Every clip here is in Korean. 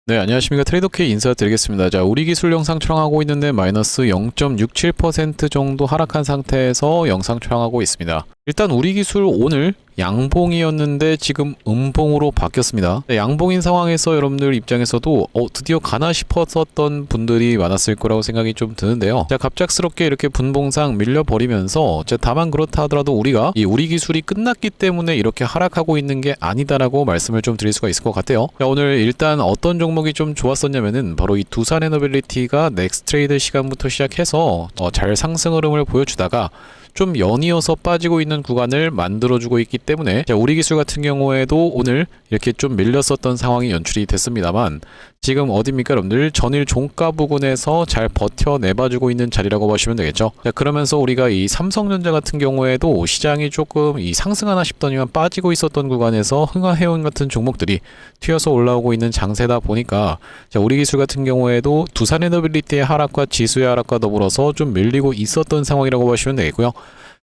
네, 안녕하십니까. 트레이더K 인사드리겠습니다. 자, 우리 기술 영상 촬영하고 있는데 마이너스 0.67% 정도 하락한 상태에서 영상 촬영하고 있습니다. 일단 우리 기술 오늘 양봉이었는데 지금 음봉으로 바뀌었습니다. 네, 양봉인 상황에서 여러분들 입장에서도 드디어 가나 싶었었던 분들이 많았을 거라고 생각이 좀 드는데요. 자, 갑작스럽게 이렇게 분봉상 밀려버리면서 다만 그렇다 하더라도 우리가 이 우리 기술이 끝났기 때문에 이렇게 하락하고 있는 게 아니다라고 말씀을 좀 드릴 수가 있을 것 같아요. 자, 오늘 일단 어떤 종목이 좀 좋았었냐면은 바로 이 두산에너빌리티가 넥스트 트레이드 시간부터 시작해서 잘 상승 흐름을 보여주다가 좀 연이어서 빠지고 있는 구간을 만들어주고 있기 때문에 우리 기술 같은 경우에도 오늘 이렇게 좀 밀렸었던 상황이 연출이 됐습니다만 지금 어딥니까 여러분들? 전일 종가 부근에서 잘 버텨내봐주고 있는 자리라고 보시면 되겠죠. 자, 그러면서 우리가 이 삼성전자 같은 경우에도 시장이 조금 이 상승하나 싶더니만 빠지고 있었던 구간에서 흥하해온 같은 종목들이 튀어서 올라오고 있는 장세다 보니까 자, 우리 기술 같은 경우에도 두산에너빌리티의 하락과 지수의 하락과 더불어서 좀 밀리고 있었던 상황이라고 보시면 되겠고요.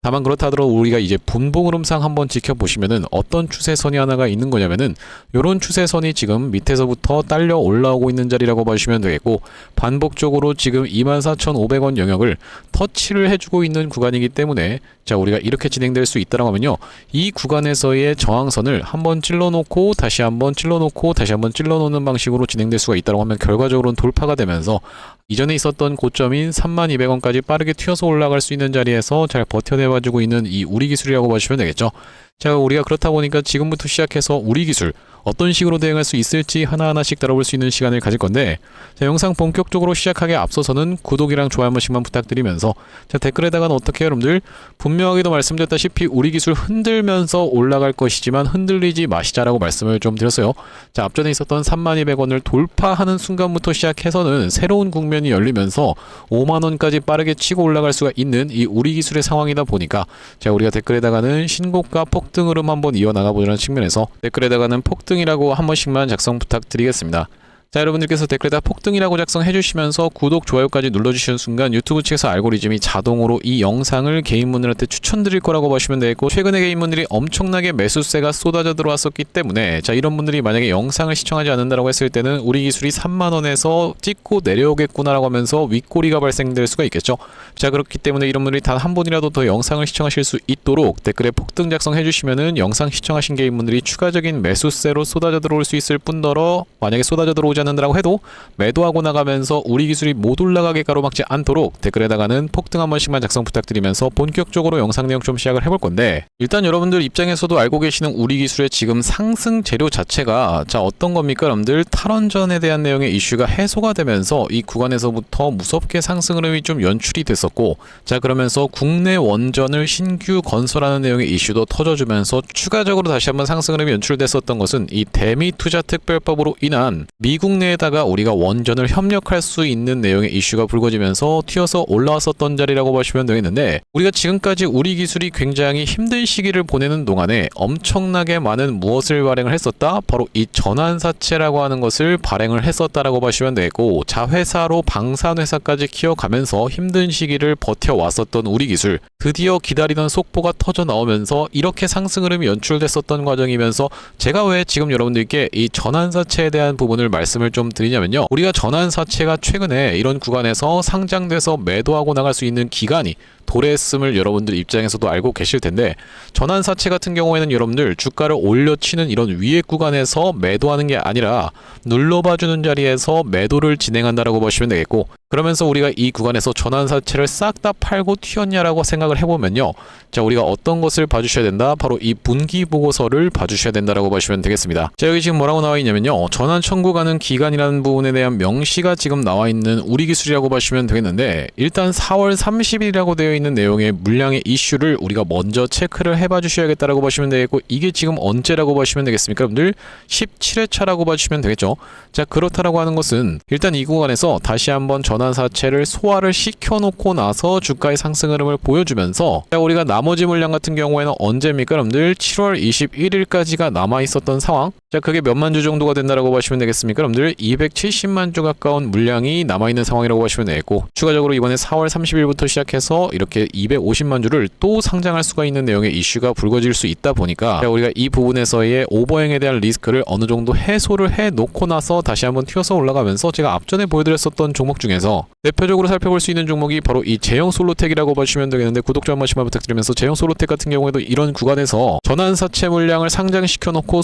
다만 그렇다 하더라도 우리가 이제 분봉 흐름상 한번 지켜보시면은 어떤 추세선이 하나가 있는 거냐면은 요런 추세선이 지금 밑에서부터 딸려 올라오고 있는 자리라고 보시면 되겠고 반복적으로 지금 24,500원 영역을 터치를 해주고 있는 구간이기 때문에 자, 우리가 이렇게 진행될 수 있다라고 하면요, 이 구간에서의 저항선을 한번 찔러놓고 다시 한번 찔러놓고 다시 한번 찔러놓는 방식으로 진행될 수가 있다라고 하면 결과적으로는 돌파가 되면서 이전에 있었던 고점인 32,200원까지 빠르게 튀어서 올라갈 수 있는 자리에서 잘 버텨내가지고 있는 이 우리 기술이라고 보시면 되겠죠. 자, 우리가 그렇다 보니까 지금부터 시작해서 우리 기술 어떤 식으로 대응할 수 있을지 하나하나씩 다뤄볼 수 있는 시간을 가질 건데, 자, 영상 본격적으로 시작하기 앞서서는 구독이랑 좋아요 한 번씩만 부탁드리면서 자, 댓글에다가는 어떻게 여러분들 분명하게도 말씀드렸다시피 우리 기술 흔들면서 올라갈 것이지만 흔들리지 마시자라고 말씀을 좀 드렸어요. 자, 앞전에 있었던 32,000원을 돌파하는 순간부터 시작해서는 새로운 국면이 열리면서 50,000원까지 빠르게 치고 올라갈 수가 있는 이 우리 기술의 상황이다 보니까 자, 우리가 댓글에다가는 신고가 폭등 흐름 한번 이어나가 보자는 측면에서 댓글에다가는 폭등이라고 한 번씩만 작성 부탁드리겠습니다. 자, 여러분들께서 댓글에다 폭등이라고 작성해 주시면서 구독, 좋아요까지 눌러주시는 순간 유튜브 측에서 알고리즘이 자동으로 이 영상을 개인분들한테 추천드릴 거라고 보시면 되겠고, 최근에 개인분들이 엄청나게 매수세가 쏟아져 들어왔었기 때문에 자, 이런 분들이 만약에 영상을 시청하지 않는다라고 했을 때는 우리 기술이 3만원에서 찍고 내려오겠구나라고 하면서 윗꼬리가 발생될 수가 있겠죠. 자, 그렇기 때문에 이런 분들이 단 한 번이라도 더 영상을 시청하실 수 있도록 댓글에 폭등 작성해 주시면은 영상 시청하신 개인분들이 추가적인 매수세로 쏟아져 들어올 수 있을 뿐더러 만약에 쏟아져 들어오지 않는다라고 해도 매도하고 나가면서 우리 기술이 못 올라가게 가로막지 않도록 댓글에다가는 폭등 한 번씩만 작성 부탁드리면서 본격적으로 영상 내용 좀 시작을 해볼 건데, 일단 여러분들 입장에서도 알고 계시는 우리 기술의 지금 상승 재료 자체가 자, 어떤 겁니까 여러분들? 탈원전에 대한 내용의 이슈가 해소가 되면서 이 구간에서부터 무섭게 상승 흐름이 좀 연출이 됐었고, 자, 그러면서 국내 원전을 신규 건설하는 내용의 이슈도 터져주면서 추가적으로 다시 한번 상승 흐름이 연출됐었던 것은 이 대미 투자 특별법으로 인한 미국 내에다가 우리가 원전을 협력할 수 있는 내용의 이슈가 불거지면서 튀어서 올라왔었던 자리라고 보시면 되겠는데, 우리가 지금까지 우리 기술이 굉장히 힘든 시기를 보내는 동안에 엄청나게 많은 무엇을 발행을 했었다? 바로 이 전환사채라고 하는 것을 발행을 했었다라고 보시면 되고, 자회사로 방산회사까지 키워가면서 힘든 시기를 버텨왔었던 우리 기술, 드디어 기다리던 속보가 터져 나오면서 이렇게 상승 흐름이 연출됐었던 과정이면서 제가 왜 지금 여러분들께 이 전환사채에 대한 부분을 말씀을 좀 드리냐면요, 우리가 전환사채가 최근에 이런 구간에서 상장돼서 매도하고 나갈 수 있는 기간이 도래했음을 여러분들 입장에서도 알고 계실 텐데, 전환사채 같은 경우에는 여러분들 주가를 올려치는 이런 위에 구간에서 매도하는 게 아니라 눌러봐주는 자리에서 매도를 진행한다라고 보시면 되겠고, 그러면서 우리가 이 구간에서 전환사채를 싹 다 팔고 튀었냐라고 생각을 해보면요, 자, 우리가 어떤 것을 봐주셔야 된다? 바로 이 분기보고서를 봐주셔야 된다라고 보시면 되겠습니다. 자, 여기 지금 뭐라고 나와 있냐면요, 전환 청구가능 기간이라는 부분에 대한 명시가 지금 나와 있는 우리 기술이라고 보시면 되겠는데, 일단 4월 30일이라고 되어 있는 내용의 물량의 이슈를 우리가 먼저 체크를 해봐 주셔야겠다라고 보시면 되겠고, 이게 지금 언제라고 보시면 되겠습니까 여러분들? 17회차라고 봐주시면 되겠죠. 자, 그렇다라고 하는 것은 일단 이 구간에서 다시 한번 전환사채를 소화를 시켜놓고 나서 주가의 상승 흐름을 보여주면서, 자, 우리가 나머지 물량 같은 경우에는 언제입니까 여러분들? 7월 21일까지가 남아있었던 상황. 자, 그게 몇만 주 정도가 된다라고 보시면 되겠습니까? 여러분들 270만 주 가까운 물량이 남아있는 상황이라고 보시면 되겠고, 추가적으로 이번에 4월 30일부터 시작해서 이렇게 250만 주를 또 상장할 수가 있는 내용의 이슈가 불거질 수 있다 보니까, 자, 우리가 이 부분에서의 오버행에 대한 리스크를 어느 정도 해소를 해 놓고 나서 다시 한번 튀어서 올라가면서 제가 앞전에 보여드렸었던 종목 중에서 대표적으로 살펴볼 수 있는 종목이 바로 이 제형 솔로텍이라고 보시면 되겠는데, 구독자 한 번씩만 부탁드리면서, 제형 솔로텍 같은 경우에도 이런 구간에서 전환사채 물량을 상장시켜 놓고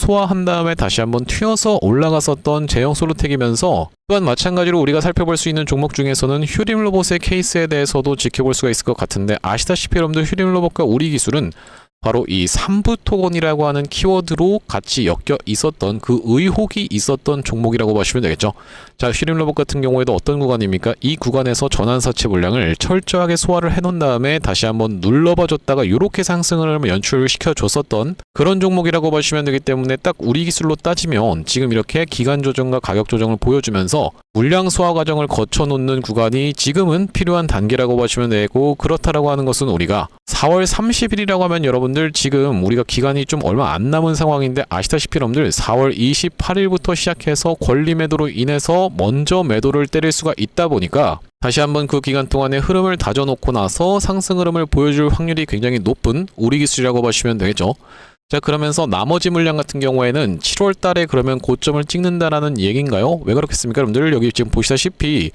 소화한 다음에 다시 한번 튀어서 올라갔었던 제형 솔로텍이면서, 또한 마찬가지로 우리가 살펴볼 수 있는 종목 중에서는 휴림 로봇의 케이스에 대해서도 지켜볼 수가 있을 것 같은데, 아시다시피 여러분들 휴림 로봇과 우리 기술은 바로 이 삼부토건이라고 하는 키워드로 같이 엮여 있었던, 그 의혹이 있었던 종목이라고 보시면 되겠죠. 자, 휴림로봇 같은 경우에도 어떤 구간입니까? 이 구간에서 전환사채 물량을 철저하게 소화를 해놓은 다음에 다시 한번 눌러봐 줬다가 이렇게 상승을 연출시켜 줬었던 그런 종목이라고 보시면 되기 때문에, 딱 우리 기술로 따지면 지금 이렇게 기간 조정과 가격 조정을 보여주면서 물량 소화 과정을 거쳐 놓는 구간이 지금은 필요한 단계라고 보시면 되고, 그렇다라고 하는 것은 우리가 4월 30일이라고 하면 여러분들 지금 우리가 기간이 좀 얼마 안 남은 상황인데, 아시다시피 여러분들 4월 28일부터 시작해서 권리 매도로 인해서 먼저 매도를 때릴 수가 있다 보니까, 다시 한번 그 기간 동안의 흐름을 다져놓고 나서 상승 흐름을 보여줄 확률이 굉장히 높은 우리 기술이라고 보시면 되겠죠. 자, 그러면서 나머지 물량 같은 경우에는 7월 달에 그러면 고점을 찍는다라는 얘기인가요? 왜 그렇겠습니까? 여러분들 여기 지금 보시다시피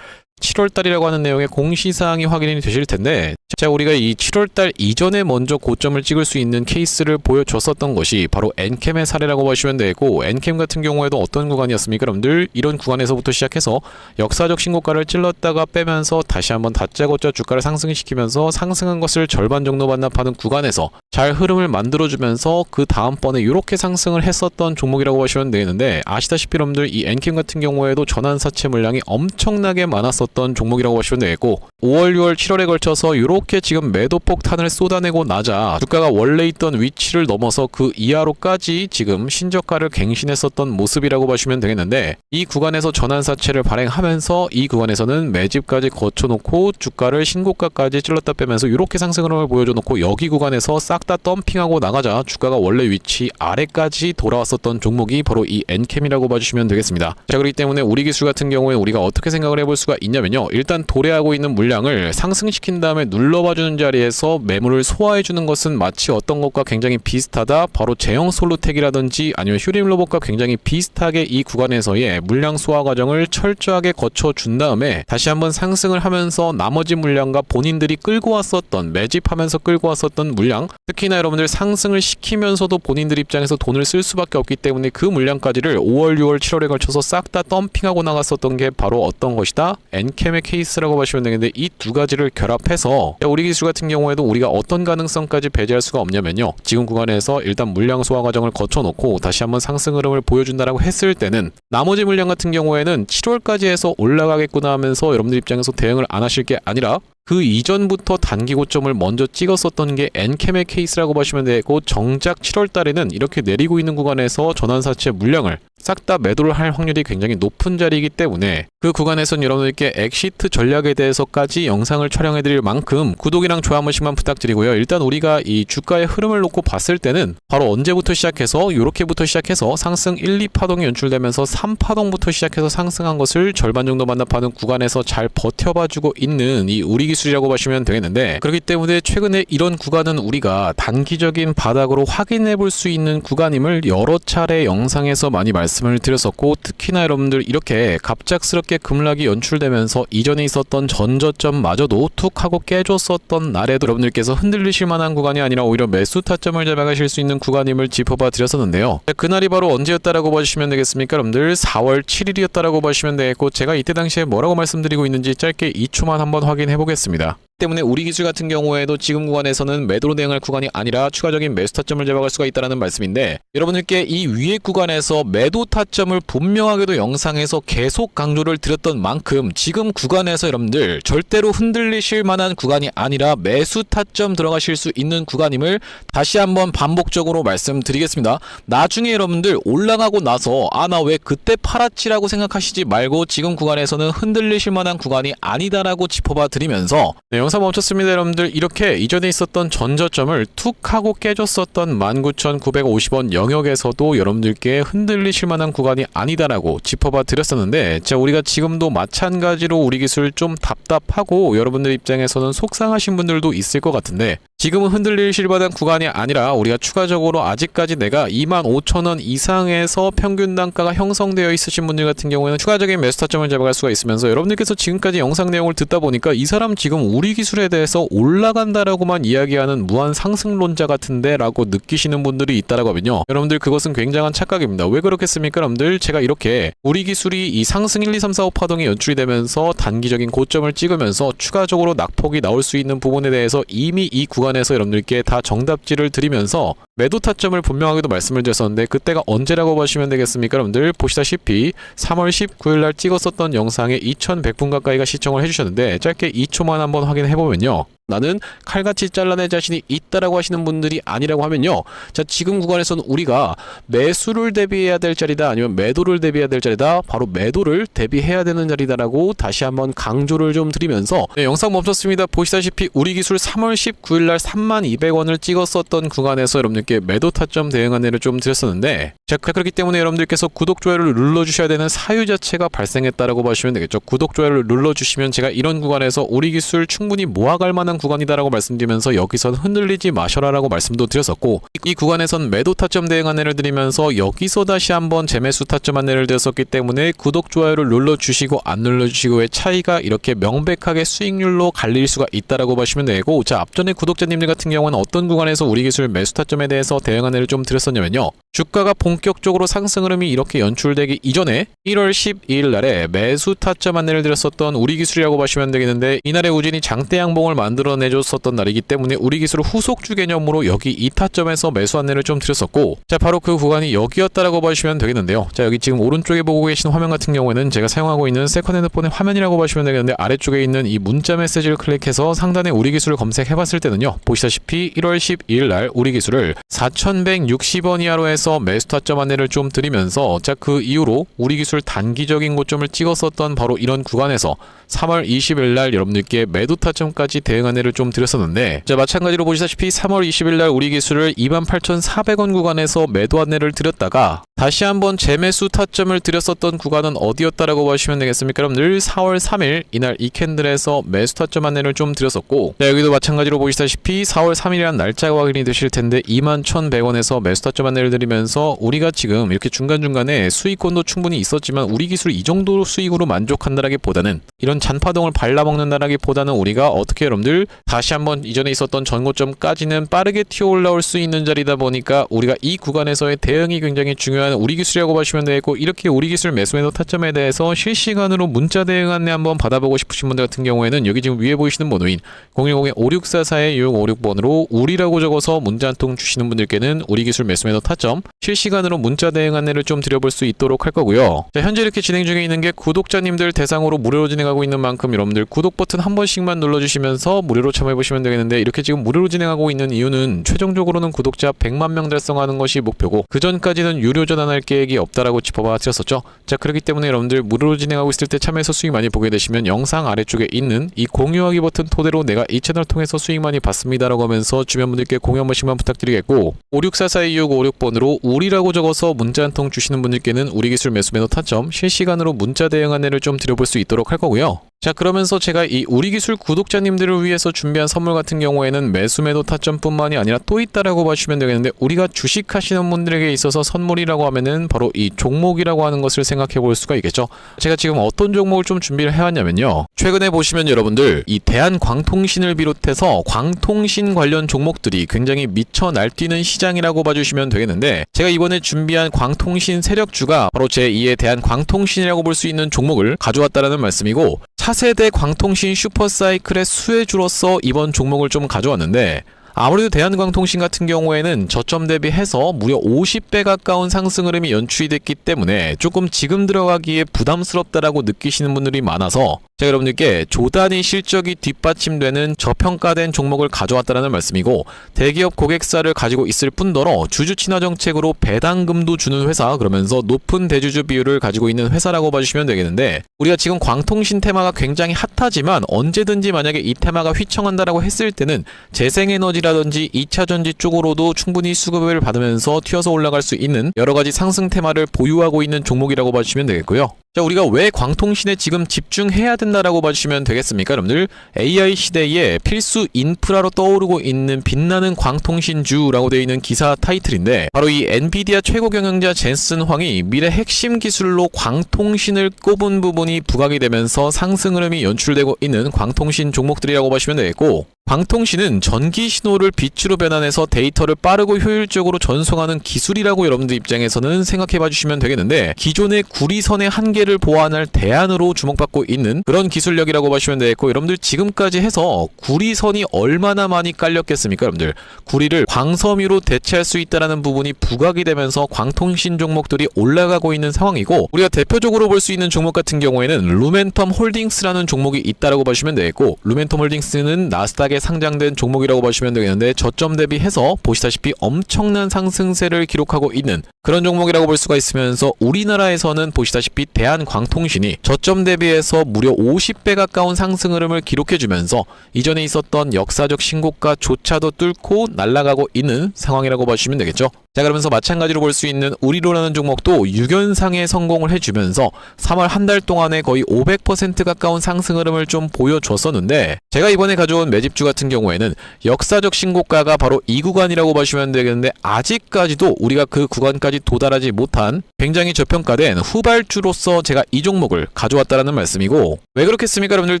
7월 달이라고 하는 내용의 공시사항이 확인이 되실 텐데, 자, 우리가 이 7월 달 이전에 먼저 고점을 찍을 수 있는 케이스를 보여줬었던 것이 바로 엔캠의 사례라고 보시면 되고, 엔캠 같은 경우에도 어떤 구간이었습니까? 여러분들 이런 구간에서부터 시작해서 역사적 신고가를 찔렀다가 빼면서 다시 한번 다짜고짜 주가를 상승시키면서 상승한 것을 절반 정도 반납하는 구간에서 잘 흐름을 만들어주면서 그 다음번에 이렇게 상승을 했었던 종목이라고 보시면 되는데, 아시다시피 여러분들 이 엔캠 같은 경우에도 전환사채 물량이 엄청나게 많았었던 종목이라고 보시면 되겠고, 5월, 6월, 7월에 걸쳐서 이렇게 지금 매도 폭탄을 쏟아내고 나자 주가가 원래 있던 위치를 넘어서 그 이하로까지 지금 신저가를 갱신했었던 모습이라고 보시면 되겠는데, 이 구간에서 전환사채를 발행하면서 이 구간에서는 매집까지 거쳐놓고 주가를 신고가까지 찔렀다 빼면서 이렇게 상승 흐름을 보여줘놓고, 여기 구간에서 싹 다 덤핑하고 나가자 주가가 원래 위치 아래까지 돌아왔었던 종목이 바로 이 엔캠이라고 봐주시면 되겠습니다. 자, 그렇기 때문에 우리 기술 같은 경우에 우리가 어떻게 생각을 해볼 수가 있냐면요, 일단 도래하고 있는 물량을 상승시킨 다음에 눌러봐주는 자리에서 매물을 소화해주는 것은 마치 어떤 것과 굉장히 비슷하다, 바로 제형 솔로텍이라든지 아니면 휴림 로봇과 굉장히 비슷하게 이 구간에서의 물량 소화 과정을 철저하게 거쳐준 다음에 다시 한번 상승을 하면서 나머지 물량과 본인들이 끌고 왔었던, 매집하면서 끌고 왔었던 물량, 특히나 여러분들 상승을 시키면서도 본인들 입장에서 돈을 쓸 수밖에 없기 때문에 그 물량까지를 5월, 6월, 7월에 걸쳐서 싹 다 덤핑하고 나갔었던 게 바로 어떤 것이다? 엔캠의 케이스라고 보시면 되는데, 이 두 가지를 결합해서 우리 기술 같은 경우에도 우리가 어떤 가능성까지 배제할 수가 없냐면요, 지금 구간에서 일단 물량 소화 과정을 거쳐놓고 다시 한번 상승 흐름을 보여준다라고 했을 때는 나머지 물량 같은 경우에는 7월까지 해서 올라가겠구나 하면서 여러분들 입장에서 대응을 안 하실 게 아니라, 그 이전부터 단기 고점을 먼저 찍었었던 게 엔캠의 케이스라고 보시면 되고, 정작 7월 달에는 이렇게 내리고 있는 구간에서 전환사채 물량을 싹 다 매도를 할 확률이 굉장히 높은 자리이기 때문에, 그 구간에선 여러분들께 엑시트 전략에 대해서까지 영상을 촬영해 드릴 만큼 구독이랑 좋아요 한 번씩만 부탁드리고요. 일단 우리가 이 주가의 흐름을 놓고 봤을 때는 바로 언제부터 시작해서 이렇게부터 시작해서 상승 1, 2파동이 연출되면서 3파동부터 시작해서 상승한 것을 절반 정도 반납하는 구간에서 잘 버텨봐주고 있는 이 우리 기술이라고 보시면 되겠는데, 그렇기 때문에 최근에 이런 구간은 우리가 단기적인 바닥으로 확인해 볼 수 있는 구간임을 여러 차례 영상에서 많이 말씀을 드렸었고, 특히나 여러분들 이렇게 갑작스럽게 급락이 연출되면서 이전에 있었던 전저점마저도 툭 하고 깨줬었던 날에도 여러분들께서 흔들리실 만한 구간이 아니라 오히려 매수 타점을 잡아가실 수 있는 구간임을 짚어봐 드렸었는데요. 그날이 바로 언제였다라고 봐주시면 되겠습니까? 여러분들 4월 7일이었다라고 봐주시면 되겠고, 제가 이때 당시에 뭐라고 말씀드리고 있는지 짧게 2초만 한번 확인해 보겠습니다. 때문에 우리 기술 같은 경우에도 지금 구간에서는 매도로 대응할 구간이 아니라 추가적인 매수 타점을 잡아갈 수가 있다는 말씀인데, 여러분들께 이 위에 구간에서 매도 타점을 분명하게도 영상에서 계속 강조를 드렸던 만큼, 지금 구간에서 여러분들 절대로 흔들리실 만한 구간이 아니라 매수 타점 들어가실 수 있는 구간임을 다시 한번 반복적으로 말씀드리겠습니다. 나중에 여러분들 올라가고 나서 나 왜 그때 팔았지라고 생각하시지 말고, 지금 구간에서는 흔들리실 만한 구간이 아니다라고 짚어봐 드리면서 영상 멈췄습니다. 여러분들, 이렇게 이전에 있었던 전저점을 툭 하고 깨졌었던 19,950원 영역에서도 여러분들께 흔들리실 만한 구간이 아니다라고 짚어봐 드렸었는데, 자, 우리가 지금도 마찬가지로 우리 기술 좀 답답하고 여러분들 입장에서는 속상하신 분들도 있을 것 같은데, 지금은 흔들리실 만한 구간이 아니라 우리가 추가적으로 아직까지 내가 25,000원 이상에서 평균 단가가 형성되어 있으신 분들 같은 경우에는 추가적인 매수 타점을 잡아갈 수가 있으면서, 여러분들께서 지금까지 영상 내용을 듣다 보니까 이 사람 지금 우리 기술에 대해서 올라간다라고만 이야기하는 무한 상승론자 같은데 라고 느끼시는 분들이 있다라고 하면요, 여러분들 그것은 굉장한 착각입니다. 왜 그렇겠습니까? 여러분들, 제가 이렇게 우리 기술이 이 상승 1, 2, 3, 4, 5 파동이 연출이 되면서 단기적인 고점을 찍으면서 추가적으로 낙폭이 나올 수 있는 부분에 대해서 이미 이 구간에서 여러분들께 다 정답지를 드리면서 매도 타점을 분명하게도 말씀을 드렸었는데, 그때가 언제라고 보시면 되겠습니까? 여러분들 보시다시피 3월 19일날 찍었었던 영상에 2100분 가까이가 시청을 해주셨는데, 짧게 2초만 한번 확인해보면요, 나는 칼같이 잘라낼 자신이 있다라고 하시는 분들이 아니라고 하면요, 자, 지금 구간에서는 우리가 매수를 대비해야 될 자리다, 아니면 매도를 대비해야 될 자리다, 바로 매도를 대비해야 되는 자리다라고 다시 한번 강조를 좀 드리면서, 네, 영상 멈췄습니다. 보시다시피 우리 기술 3월 19일날 32,200원을 찍었었던 구간에서 여러분들께 매도 타점 대응 안내를 좀 드렸었는데, 자, 그렇기 때문에 여러분들께서 구독, 좋아요를 눌러주셔야 되는 사유 자체가 발생했다라고 보시면 되겠죠. 구독, 좋아요를 눌러주시면 제가 이런 구간에서 우리 기술 충분히 모아갈 만한 구간이다라고 말씀드리면서 여기선 흔들리지 마셔라라고 말씀도 드렸었고, 이 구간에선 매도 타점 대응 안내를 드리면서 여기서 다시 한번 재매수 타점 안내를 드렸었기 때문에 구독, 좋아요를 눌러주시고 안 눌러주시고의 차이가 이렇게 명백하게 수익률로 갈릴 수가 있다라고 보시면 되고, 자, 앞전에 구독자님들 같은 경우는 어떤 구간에서 우리 기술 매수 타점에 대해서 대응 안내를 좀 드렸었냐면요, 주가가 본격적으로 상승 흐름이 이렇게 연출되기 이전에 1월 12일 날에 매수 타점 안내를 드렸었던 우리 기술이라고 보시면 되겠는데, 이날의 우진이 장대 양봉을 만들어내줬었던 날이기 때문에 우리 기술 후속주 개념으로 여기 이 타점에서 매수 안내를 좀 드렸었고, 자, 바로 그 구간이 여기였다라고 보시면 되겠는데요. 자, 여기 지금 오른쪽에 보고 계신 화면 같은 경우에는 제가 사용하고 있는 세컨 핸드폰의 화면이라고 보시면 되겠는데, 아래쪽에 있는 이 문자 메시지를 클릭해서 상단에 우리 기술을 검색해봤을 때는요, 보시다시피 1월 12일 날 우리 기술을 4,160원 이하로 해서 매수 타점 안내를 좀 드리면서, 자, 그 이후로 우리 기술 단기적인 고점을 찍었었던 바로 이런 구간에서 3월 20일 날 여러분들께 매도 타점까지 대응 안내를 좀 드렸었는데, 자, 마찬가지로 보시다시피 3월 20일 날 우리 기술을 28,400원 구간에서 매도 안내를 드렸다가 다시 한번 재매수 타점을 드렸었던 구간은 어디였다라고 보시면 되겠습니까? 여러분들 4월 3일 이날 이 캔들에서 매수 타점 안내를 좀 드렸었고, 자, 여기도 마찬가지로 보시다시피 4월 3일이란 날짜가 확인이 되실 텐데 21,100원에서 매수 타점 안내를 드리면서, 우리가 지금 이렇게 중간중간에 수익권도 충분히 있었지만 우리 기술 이 정도 수익으로 만족한다라기보다는, 이런 잔파동을 발라먹는다라기보다는 우리가 어떻게 여러분들 다시 한번 이전에 있었던 전고점까지는 빠르게 튀어 올라올 수 있는 자리다 보니까 우리가 이 구간에서의 대응이 굉장히 중요한 우리 기술이라고 보시면 되겠고, 이렇게 우리 기술 매수 매도 타점에 대해서 실시간으로 문자 대응 안내 한번 받아보고 싶으신 분들 같은 경우에는 여기 지금 위에 보이시는 번호인 010-5644-6656번으로 우리라고 적어서 문자 한 통 주시는 분들께는 우리 기술 매수 매도 타점 실시간으로 문자 대응 안내를 좀 드려볼 수 있도록 할 거고요. 자, 현재 이렇게 진행 중에 있는 게 구독자님들 대상으로 무료로 진행하고 있는 만큼 여러분들 구독 버튼 한 번씩만 눌러주시면서 무료로 참여해보시면 되겠는데, 이렇게 지금 무료로 진행하고 있는 이유는 최종적으로는 구독자 100만 명 달성하는 것이 목표고, 그 전까지는 유료 전환할 계획이 없다라고 짚어봐 드렸었죠. 자, 그렇기 때문에 여러분들 무료로 진행하고 있을 때 참여해서 수익 많이 보게 되시면 영상 아래쪽에 있는 이 공유하기 버튼 토대로 내가 이 채널 통해서 수익 많이 받습니다라고 하면서 주변 분들께 공유 한 번씩만 부탁드리겠고, 56442656번으로 우리라고 적어서 문자 한 통 주시는 분들께는 우리 기술 매수 매도 타점 실시간으로 문자 대응 안내를 좀 드려볼 수 있도록 할 거고요. 자, 그러면서 제가 이 우리 기술 구독자님들을 위해서 준비한 선물 같은 경우에는 매수 매도 타점뿐만이 아니라 또 있다라고 보시면 되겠는데, 우리가 주식하시는 분들에게 있어서 선물이라고 하면은 바로 이 종목이라고 하는 것을 생각해 볼 수가 있겠죠. 제가 지금 어떤 종목을 좀 준비를 해왔냐면요, 최근에 보시면 여러분들 이 대한광통신을 비롯해서 광통신 관련 종목들이 굉장히 미쳐 날뛰는 시장이라고 봐주시면 되겠는데, 제가 이번에 준비한 광통신 세력주가 바로 제2의 대한광통신이라고 볼 수 있는 종목을 가져왔다라는 말씀이고, 차세대 광통신 슈퍼사이클의 수혜주로서 이번 종목을 좀 가져왔는데, 아무래도 대한광통신 같은 경우에는 저점 대비해서 무려 50배 가까운 상승 흐름이 연출이 됐기 때문에 조금 지금 들어가기에 부담스럽다라고 느끼시는 분들이 많아서 자, 여러분들께 조단위 실적이 뒷받침되는 저평가된 종목을 가져왔다는 말씀이고, 대기업 고객사를 가지고 있을 뿐더러 주주 친화 정책으로 배당금도 주는 회사, 그러면서 높은 대주주 비율을 가지고 있는 회사라고 봐주시면 되겠는데, 우리가 지금 광통신 테마가 굉장히 핫하지만 언제든지 만약에 이 테마가 휘청한다라고 했을 때는 재생에너지라든지 2차전지 쪽으로도 충분히 수급을 받으면서 튀어서 올라갈 수 있는 여러가지 상승 테마를 보유하고 있는 종목이라고 봐주시면 되겠고요. 자, 우리가 왜 광통신에 지금 집중해야 된다라고 봐주시면 되겠습니까, 여러분들? AI 시대에 필수 인프라로 떠오르고 있는 빛나는 광통신주라고 되어 있는 기사 타이틀인데, 바로 이 엔비디아 최고 경영자 젠슨 황이 미래 핵심 기술로 광통신을 꼽은 부분이 부각이 되면서 상승 흐름이 연출되고 있는 광통신 종목들이라고 보시면 되겠고, 광통신은 전기 신호를 빛으로 변환해서 데이터를 빠르고 효율적으로 전송하는 기술이라고 여러분들 입장에서는 생각해 봐주시면 되겠는데, 기존의 구리선의 한계를 보완할 대안으로 주목받고 있는 그런 기술력이라고 보시면 되겠고, 여러분들 지금까지 해서 구리선이 얼마나 많이 깔렸겠습니까, 여러분들? 구리를 광섬유로 대체할 수 있다는 부분이 부각이 되면서 광통신 종목들이 올라가고 있는 상황이고, 우리가 대표적으로 볼 수 있는 종목 같은 경우에는 루멘텀 홀딩스라는 종목이 있다라고 보시면 되겠고, 루멘텀 홀딩스는 나스닥에 상장된 종목이라고 보시면 되겠는데, 저점 대비해서 보시다시피 엄청난 상승세를 기록하고 있는 그런 종목이라고 볼 수가 있으면서, 우리나라에서는 보시다시피 대한광통신이 저점 대비해서 무려 50배 가까운 상승 흐름을 기록해주면서 이전에 있었던 역사적 신고가조차도 뚫고 날아가고 있는 상황이라고 보시면 되겠죠. 자, 그러면서 마찬가지로 볼 수 있는 우리로라는 종목도 6연상에 성공을 해주면서 3월 한 달 동안에 거의 500% 가까운 상승 흐름을 좀 보여줬었는데, 제가 이번에 가져온 매집주 같은 경우에는 역사적 신고가가 바로 이 구간이라고 보시면 되겠는데, 아직까지도 우리가 그 구간까지 도달하지 못한 굉장히 저평가된 후발주로서 제가 이 종목을 가져왔다라는 말씀이고, 왜 그렇겠습니까, 여러분들?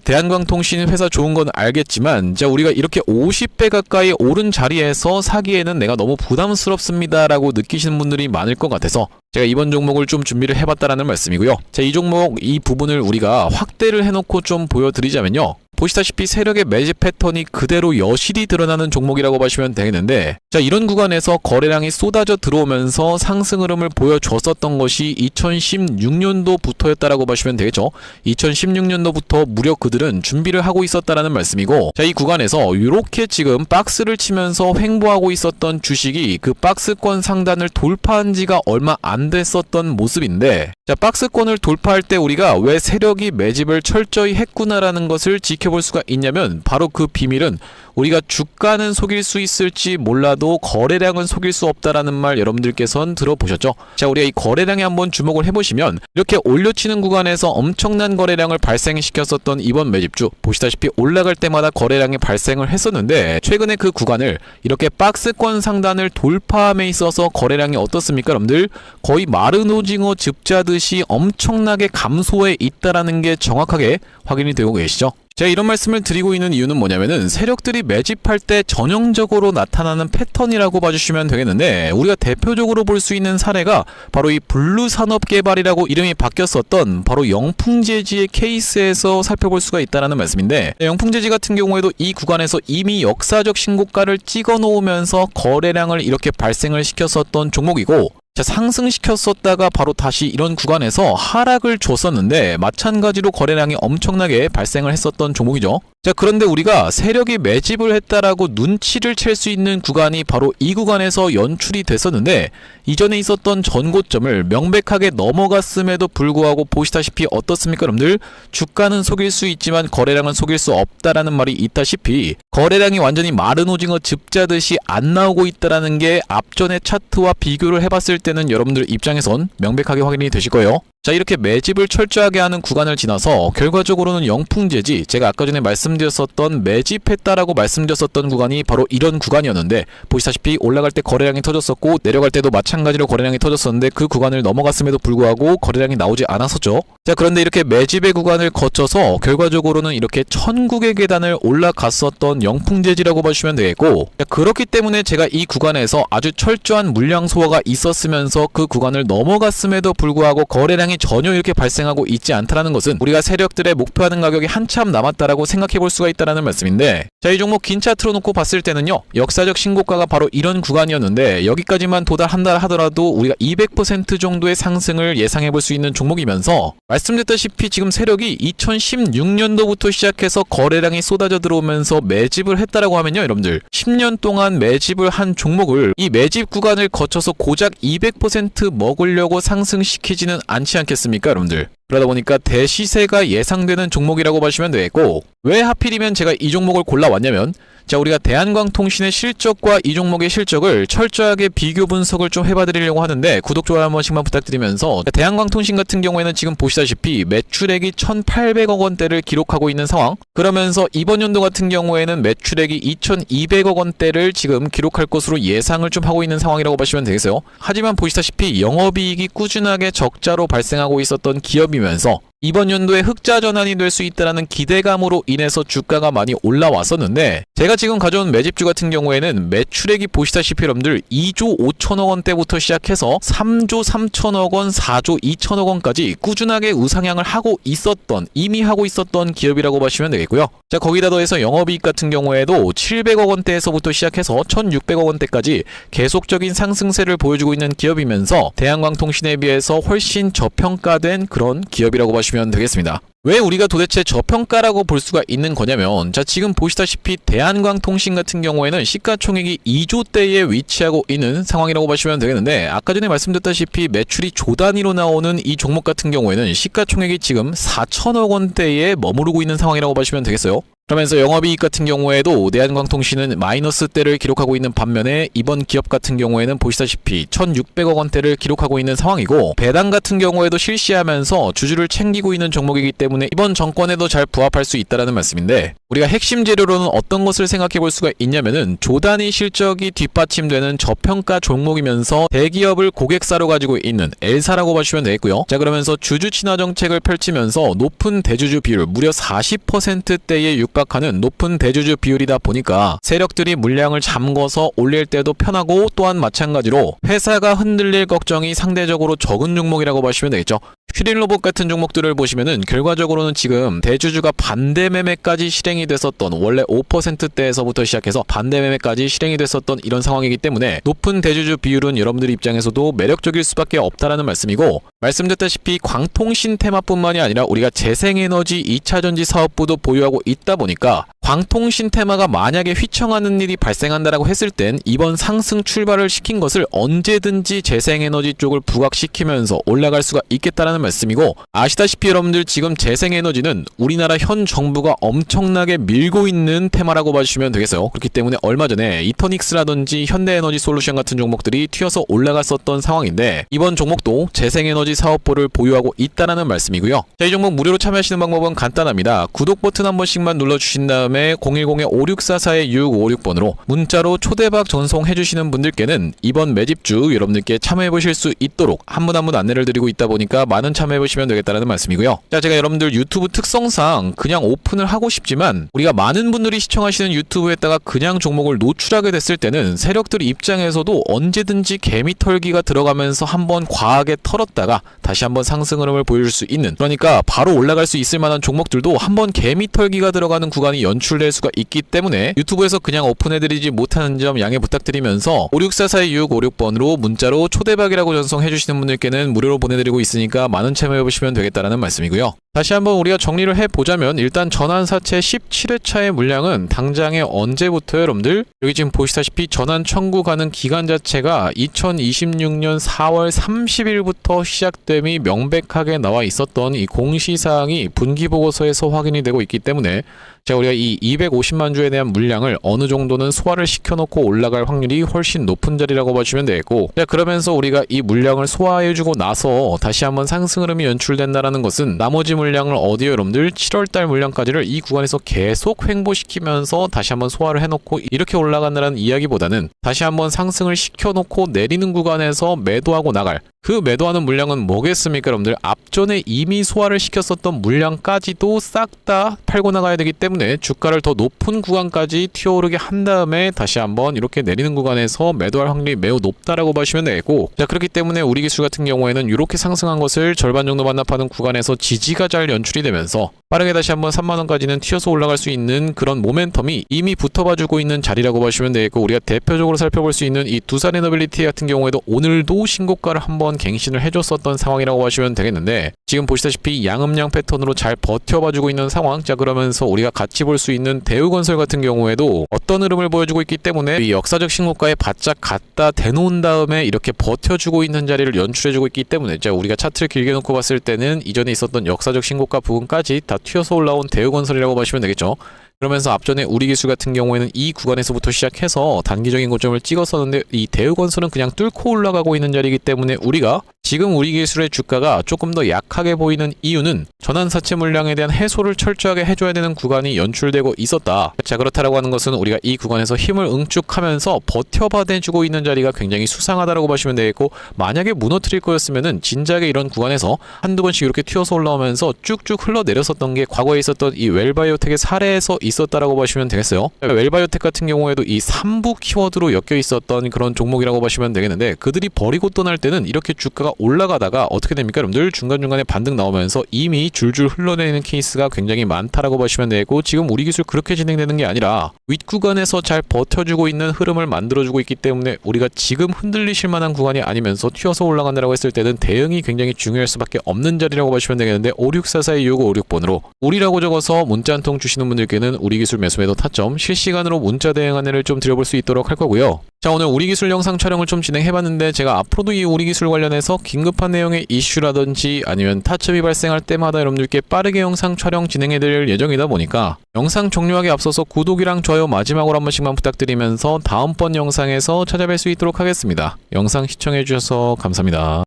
대한광통신 회사 좋은 건 알겠지만, 자, 우리가 이렇게 50배 가까이 오른 자리에서 사기에는 내가 너무 부담스럽습니다 라고 느끼시는 분들이 많을 것 같아서 제가 이번 종목을 좀 준비를 해봤다라는 말씀이고요. 자, 이 종목 이 부분을 우리가 확대를 해놓고 좀 보여드리자면요, 보시다시피 세력의 매집 패턴이 그대로 여실히 드러나는 종목이라고 보시면 되겠는데, 자, 이런 구간에서 거래량이 쏟아져 들어오면서 상승 흐름을 보여줬었던 것이 2016년도부터였다라고 보시면 되겠죠. 2016년도부터 무려 그들은 준비를 하고 있었다라는 말씀이고, 자, 이 구간에서 이렇게 지금 박스를 치면서 횡보하고 있었던 주식이 그 박스권 상단을 돌파한 지가 얼마 안 됐었던 모습인데, 자, 박스권을 돌파할 때 우리가 왜 세력이 매집을 철저히 했구나라는 것을 지켜볼 수가 있냐면, 바로 그 비밀은 우리가 주가는 속일 수 있을지 몰라도 거래량은 속일 수 없다라는 말 여러분들께서는 들어보셨죠? 자, 우리가 이 거래량에 한번 주목을 해보시면, 이렇게 올려치는 구간에서 엄청난 거래량을 발생시켰었던 이번 매집주, 보시다시피 올라갈 때마다 거래량이 발생을 했었는데, 최근에 그 구간을 이렇게 박스권 상단을 돌파함에 있어서 거래량이 어떻습니까, 여러분들? 거의 마른 오징어 즙자듯이 엄청나게 감소해 있다라는 게 정확하게 확인이 되고 계시죠? 제가 이런 말씀을 드리고 있는 이유는 뭐냐면은, 세력들이 매집할 때 전형적으로 나타나는 패턴이라고 봐주시면 되겠는데, 우리가 대표적으로 볼 수 있는 사례가 바로 이 블루산업개발이라고 이름이 바뀌었었던 바로 영풍재지의 케이스에서 살펴볼 수가 있다는 말씀인데, 영풍재지 같은 경우에도 이 구간에서 이미 역사적 신고가를 찍어 놓으면서 거래량을 이렇게 발생을 시켰었던 종목이고, 자, 상승시켰었다가 바로 다시 이런 구간에서 하락을 줬었는데, 마찬가지로 거래량이 엄청나게 발생을 했었던 종목이죠. 자, 그런데 우리가 세력이 매집을 했다라고 눈치를 챌 수 있는 구간이 바로 이 구간에서 연출이 됐었는데, 이전에 있었던 전고점을 명백하게 넘어갔음에도 불구하고 보시다시피 어떻습니까, 여러분들? 주가는 속일 수 있지만 거래량은 속일 수 없다라는 말이 있다시피, 거래량이 완전히 마른 오징어 즙자듯이 안 나오고 있다라는 게 앞전의 차트와 비교를 해봤을 때는 여러분들 입장에선 명백하게 확인이 되실 거예요. 자, 이렇게 매집을 철저하게 하는 구간을 지나서 결과적으로는 영풍재지, 제가 아까 전에 말씀드렸었던 매집했다라고 말씀드렸었던 구간이 바로 이런 구간이었는데, 보시다시피 올라갈 때 거래량이 터졌었고 내려갈 때도 마찬가지로 거래량이 터졌었는데, 그 구간을 넘어갔음에도 불구하고 거래량이 나오지 않았었죠. 자, 그런데 이렇게 매집의 구간을 거쳐서 결과적으로는 이렇게 천국의 계단을 올라갔었던 영풍재지라고 보시면 되겠고, 자, 그렇기 때문에 제가 이 구간에서 아주 철저한 물량 소화가 있었으면서 그 구간을 넘어갔음에도 불구하고 거래량이 상승이 전혀 이렇게 발생하고 있지 않다라는 것은 우리가 세력들의 목표하는 가격이 한참 남았다라고 생각해 볼 수가 있다라는 말씀인데, 자, 이 종목 긴 차트로 놓고 봤을 때는요, 역사적 신고가가 바로 이런 구간이었는데 여기까지만 도달한다 하더라도 우리가 200% 정도의 상승을 예상해 볼 수 있는 종목이면서, 말씀드렸다시피 지금 세력이 2016년도부터 시작해서 거래량이 쏟아져 들어오면서 매집을 했다라고 하면요, 여러분들 10년 동안 매집을 한 종목을 이 매집 구간을 거쳐서 고작 200% 먹으려고 상승시키지는 않지 않겠습니까, 여러분들? 그러다 보니까 대시세가 예상되는 종목이라고 보시면 되겠고, 왜 하필이면 제가 이 종목을 골라왔냐면, 자, 우리가 대한광통신의 실적과 이 종목의 실적을 철저하게 비교 분석을 좀 해봐드리려고 하는데, 구독, 좋아요 한 번씩만 부탁드리면서, 대한광통신 같은 경우에는 지금 보시다시피 매출액이 1,800억 원대를 기록하고 있는 상황, 그러면서 이번 연도 같은 경우에는 매출액이 2,200억 원대를 지금 기록할 것으로 예상을 좀 하고 있는 상황이라고 보시면 되겠어요. 하지만 보시다시피 영업이익이 꾸준하게 적자로 발생하고 있었던 기업이면서 이번 연도에 흑자 전환이 될 수 있다는 기대감으로 인해서 주가가 많이 올라왔었는데, 제가 지금 가져온 매집주 같은 경우에는 매출액이 보시다시피 여러분들 2조 5천억 원대부터 시작해서 3조 3천억 원, 4조 2천억 원까지 꾸준하게 우상향을 하고 있었던, 이미 하고 있었던 기업이라고 보시면 되겠고요. 자, 거기다 더해서 영업이익 같은 경우에도 700억 원대에서부터 시작해서 1,600억 원대까지 계속적인 상승세를 보여주고 있는 기업이면서 대한광통신에 비해서 훨씬 저평가된 그런 기업이라고 보시면 되겠습니다. 왜 우리가 도대체 저평가라고 볼 수가 있는 거냐면, 자, 지금 보시다시피 대한광통신 같은 경우에는 시가총액이 2조대에 위치하고 있는 상황이라고 보시면 되겠는데, 아까 전에 말씀드렸다시피 매출이 조 단위로 나오는 이 종목 같은 경우에는 시가총액이 지금 4천억 원대에 머무르고 있는 상황이라고 보시면 되겠어요. 그러면서 영업이익 같은 경우에도 대한광통신은 마이너스대를 기록하고 있는 반면에 이번 기업 같은 경우에는 보시다시피 1,600억 원대를 기록하고 있는 상황이고, 배당 같은 경우에도 실시하면서 주주를 챙기고 있는 종목이기 때문에 이번 정권에도 잘 부합할 수 있다는 말씀인데, 우리가 핵심 재료로는 어떤 것을 생각해 볼 수가 있냐면은 조단위 실적이 뒷받침되는 저평가 종목이면서 대기업을 고객사로 가지고 있는 L사라고 보시면 되겠고요. 자, 그러면서 주주 친화 정책을 펼치면서 높은 대주주 비율, 무려 40%대에 육박하는 높은 대주주 비율이다 보니까 세력들이 물량을 잠궈서 올릴 때도 편하고, 또한 마찬가지로 회사가 흔들릴 걱정이 상대적으로 적은 종목이라고 보시면 되겠죠. 슈릴로봇 같은 종목들을 보시면은 결과적으로는 지금 대주주가 반대 매매까지 실행이 됐었던, 원래 5%대에서부터 시작해서 반대 매매까지 실행이 됐었던 이런 상황이기 때문에 높은 대주주 비율은 여러분들 입장에서도 매력적일 수밖에 없다라는 말씀이고, 말씀드렸다시피 광통신 테마뿐만이 아니라 우리가 재생에너지 2차전지 사업부도 보유하고 있다 보니까 광통신 테마가 만약에 휘청하는 일이 발생한다라고 했을 땐 이번 상승 출발을 시킨 것을 언제든지 재생에너지 쪽을 부각시키면서 올라갈 수가 있겠다라는 말씀이고, 아시다시피 여러분들 지금 재생에너지는 우리나라 현 정부가 엄청나게 밀고 있는 테마라고 봐주시면 되겠어요. 그렇기 때문에 얼마 전에 이터닉스라든지 현대에너지 솔루션 같은 종목들이 튀어서 올라갔었던 상황인데, 이번 종목도 재생에너지 사업부를 보유하고 있다라는 말씀이고요. 자, 이 종목 무료로 참여하시는 방법은 간단합니다. 구독 버튼 한 번씩만 눌러주신 다음에 010-5644-6656번으로 문자로 초대박 전송해주시는 분들께는 이번 매집주 여러분들께 참여해보실 수 있도록 한 분 한 분 안내를 드리고 있다 보니까 많은 참여해보시면 되겠다는 말씀이고요. 자, 제가 여러분들 유튜브 특성상 그냥 오픈을 하고 싶지만 우리가 많은 분들이 시청하시는 유튜브에다가 그냥 종목을 노출하게 됐을 때는 세력들 입장에서도 언제든지 개미 털기가 들어가면서 한번 과하게 털었다가 다시 한번 상승 흐름을 보여줄 수 있는, 그러니까 바로 올라갈 수 있을 만한 종목들도 한번 개미 털기가 들어가는 구간이 연출될 수가 있기 때문에 유튜브에서 그냥 오픈해드리지 못하는 점 양해 부탁드리면서 564-4656번으로 문자로 초대박이라고 전송해주시는 분들께는 무료로 보내드리고 있으니까 많은 참여해보시면 되겠다는 말씀이고요. 다시 한번 우리가 정리를 해보자면, 일단 전환사채 17회차의 물량은 당장에 언제부터 여러분들, 여기 지금 보시다시피 전환 청구 가능 기간 자체가 2026년 4월 30일부터 시작됨이 명백하게 나와 있었던 이 공시사항이 분기보고서에서 확인이 되고 있기 때문에, 자, 우리가 이 250만 주에 대한 물량을 어느 정도는 소화를 시켜놓고 올라갈 확률이 훨씬 높은 자리라고 봐주시면 되겠고, 자, 그러면서 우리가 이 물량을 소화해주고 나서 다시 한번 상승 흐름이 연출된다라는 것은 나머지 물량을 어디에 여러분들 7월달 물량까지를 이 구간에서 계속 횡보시키면서 다시 한번 소화를 해놓고 이렇게 올라간다는 이야기보다는 다시 한번 상승을 시켜놓고 내리는 구간에서 매도하고 나갈 그 매도하는 물량은 뭐겠습니까, 여러분들? 앞전에 이미 소화를 시켰었던 물량까지도 싹 다 팔고 나가야 되기 때문에 주가를 더 높은 구간까지 튀어오르게 한 다음에 다시 한번 이렇게 내리는 구간에서 매도할 확률이 매우 높다라고 보시면 되고, 자, 그렇기 때문에 우리 기술 같은 경우에는 이렇게 상승한 것을 절반 정도 반납하는 구간에서 지지가 잘 연출이 되면서 빠르게 다시 한번 3만원까지는 튀어서 올라갈 수 있는 그런 모멘텀이 이미 붙어봐주고 있는 자리라고 보시면 되겠고, 우리가 대표적으로 살펴볼 수 있는 이 두산 에너빌리티 같은 경우에도 오늘도 신고가를 한번 갱신을 해줬었던 상황이라고 보시면 되겠는데, 지금 보시다시피 양음양 패턴으로 잘 버텨봐주고 있는 상황. 자, 그러면서 우리가 같이 볼 수 있는 대우건설 같은 경우에도 어떤 흐름을 보여주고 있기 때문에 이 역사적 신고가에 바짝 갖다 대놓은 다음에 이렇게 버텨주고 있는 자리를 연출해주고 있기 때문에, 자, 우리가 차트를 길게 놓고 봤을 때는 이전에 있었던 역사적 신고가 부분까지 다 튀어서 올라온 대우건설이라고 보시면 되겠죠. 그러면서 앞전에 우리기술 같은 경우에는 이 구간에서부터 시작해서 단기적인 고점을 찍었었는데, 이 대우건설은 그냥 뚫고 올라가고 있는 자리이기 때문에 우리가 지금 우리기술의 주가가 조금 더 약하게 보이는 이유는 전환사채 물량에 대한 해소를 철저하게 해줘야 되는 구간이 연출되고 있었다. 자, 그렇다라고 하는 것은 우리가 이 구간에서 힘을 응축하면서 버텨봐내주고 있는 자리가 굉장히 수상하다라고 보시면 되겠고, 만약에 무너뜨릴 거였으면은 진작에 이런 구간에서 한두 번씩 이렇게 튀어서 올라오면서 쭉쭉 흘러내렸었던 게 과거에 있었던 이 웰바이오텍의 사례에서 있었다라고 보시면 되겠어요. 웰바이오텍 같은 경우에도 이 3부 키워드로 엮여 있었던 그런 종목이라고 보시면 되겠는데, 그들이 버리고 떠날 때는 이렇게 주가가 올라가다가 어떻게 됩니까, 여러분들? 중간중간에 반등 나오면서 이미 줄줄 흘러내리는 케이스가 굉장히 많다라고 보시면 되고, 지금 우리 기술 그렇게 진행되는 게 아니라 윗구간에서 잘 버텨주고 있는 흐름을 만들어주고 있기 때문에 우리가 지금 흔들리실 만한 구간이 아니면서 튀어서 올라간다라고 했을 때는 대응이 굉장히 중요할 수밖에 없는 자리라고 보시면 되겠는데, 5644-2556번으로 우리라고 적어서 문자 한 통 주시는 분들께는 우리 기술 매수매도 타점 실시간으로 문자 대응 안내를 좀 드려볼 수 있도록 할 거고요. 자, 오늘 우리 기술 영상 촬영을 좀 진행해봤는데, 제가 앞으로도 이 우리 기술 관련해서 긴급한 내용의 이슈라든지 아니면 타점이 발생할 때마다 여러분들께 빠르게 영상 촬영 진행해드릴 예정이다 보니까 영상 종료하기 앞서서 구독이랑 좋아요 마지막으로 한 번씩만 부탁드리면서 다음번 영상에서 찾아뵐 수 있도록 하겠습니다. 영상 시청해주셔서 감사합니다.